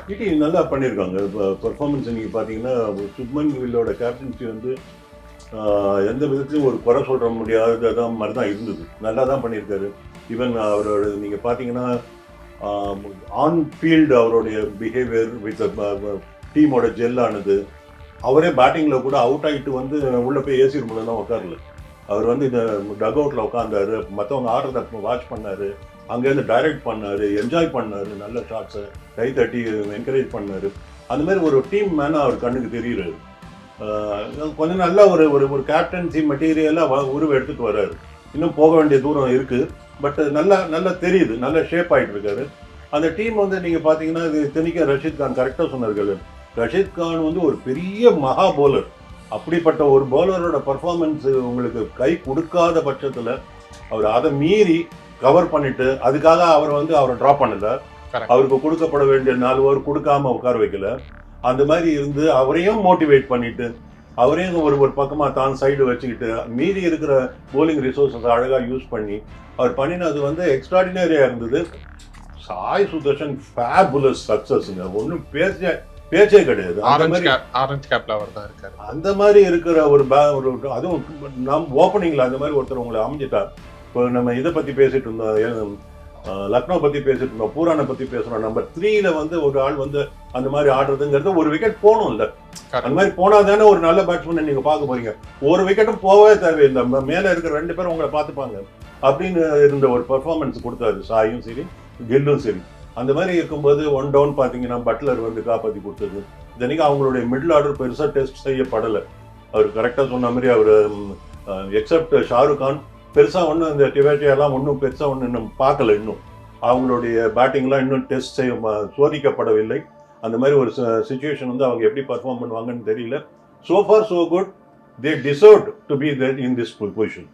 DD நல்லா பண்ணியிருக்காங்க. Performance நீங்கள் பார்த்தீங்கன்னா சுப்மன் கில்லோட கேப்டன்சி வந்து எந்த விதத்துலையும் ஒரு குறை சொல்ற முடியாததான் மாதிரி தான் இருந்தது. நல்லா தான் பண்ணியிருக்காரு. ஈவன் அவரோட நீங்கள் பார்த்தீங்கன்னா ஆன் ஃபீல்டு அவருடைய பிஹேவியர் வித் டீமோட ஜெல்லானது, அவரே பேட்டிங்கில் கூட அவுட் ஆகிட்டு வந்து உள்ளே போய் ஏசி ரூமில் தான் உட்காரல. அவர் வந்து இந்த டக் அவுட்டில் உட்காந்தாரு, மற்றவங்க ஆடுறத வாட்ச் பண்ணார், அங்கேருந்து டைரக்ட் பண்ணார், என்ஜாய் பண்ணார், நல்ல ஷாட்ஸை கை தட்டி என்கரேஜ் பண்ணார். அந்த மாதிரி ஒரு டீம் மேனாக அவர் கண்ணுக்கு தெரியுறாரு. கொஞ்சம் நல்ல ஒரு ஒரு ஒரு கேப்டன்சி மெட்டீரியலாக உருவ எடுத்துகிட்டு வர்றாரு. இன்னும் போக வேண்டிய தூரம் இருக்குது, பட் நல்லா தெரியுது, நல்ல ஷேப் ஆகிட்டு இருக்காரு. அந்த டீம் வந்து நீங்கள் பார்த்தீங்கன்னா இது திணிக்க ரஷீத் கான் கரெக்டாக சொன்னார்கள். ரஷீத் கான் வந்து ஒரு பெரிய மகா பவுலர். அப்படிப்பட்ட ஒரு பவுலரோட பர்ஃபார்மன்ஸ் உங்களுக்கு கை கொடுக்காத பட்சத்தில் அவர் அதை மீறி கவர் பண்ணிட்டு அதுக்காக அவரை ட்ராப் பண்ணல, அவருக்கு கொடுக்கப்பட வேண்டிய 4 ஓவர் கொடுக்காம உட்கார வைக்கல. அந்த மாதிரி இருந்து அவரையும் மோட்டிவேட் பண்ணிட்டு அவரையும் ஒரு பக்கமாக தான் சைடு வச்சுக்கிட்டு மீறி இருக்கிற போலிங் ரிசோர்ஸஸ் அழகாக யூஸ் பண்ணி அவர் பண்ணினது வந்து எக்ஸ்ட்ராடினரியாக இருந்தது. சாய் சுதர்ஷன் ஃபேபுலஸ் சக்சஸ்ங்க, ஒன்றும் பேச்சே கிடையாது. அந்த மாதிரி இருக்கிற ஒரு அதுவும் நம் ஓப்பனிங்ல அந்த மாதிரி ஒருத்தர் உங்களை அமைஞ்சிட்டார். இப்போ நம்ம இதை பத்தி பேசிட்டு இருந்தோம், லக்னோ பத்தி பேசிட்டு இருந்தோம், பூரானை பத்தி பேசுறோம். நம்பர் 3ல வந்து ஒரு ஆள் வந்து அந்த மாதிரி ஆடுறதுங்கிறது ஒரு விக்கெட் போகணும் இல்ல, அந்த மாதிரி போனா தானே ஒரு நல்ல பேட்ஸ்மேன் நீங்க பார்க்க போறீங்க. ஒரு விக்கெட்டும் போகவே தேவையில்லை, மேல இருக்கிற 2 பேரும் உங்களை பார்த்துப்பாங்க அப்படின்னு இருந்த ஒரு பெர்ஃபார்மன்ஸ் கொடுத்தாரு சாயும் சரி கில்லும் சரி. அந்த மாதிரி இருக்கும்போது 1 டவுன் பார்த்தீங்கன்னா பட்லர் வந்து காப்பாற்றி கொடுத்தது. இத்தனைக்கு அவங்களுடைய மிடில் ஆர்டர் பெருசாக டெஸ்ட் செய்யப்படலை. அவர் கரெக்டாக சொன்ன மாதிரி அவர் எக்ஸப்ட் ஷாருக் கான் பெருசாக ஒன்றும் இந்த டிவேட்டியெல்லாம் ஒன்றும் பெருசாக ஒன்றும் இன்னும் பார்க்கல. இன்னும் அவங்களுடைய பேட்டிங்லாம் இன்னும் டெஸ்ட் சோதிக்கப்படவில்லை. அந்த மாதிரி ஒரு சுச்சுவேஷன் வந்து அவங்க எப்படி பர்ஃபார்ம் பண்ணுவாங்கன்னு தெரியல. So far so good. They deserved to be there in this position.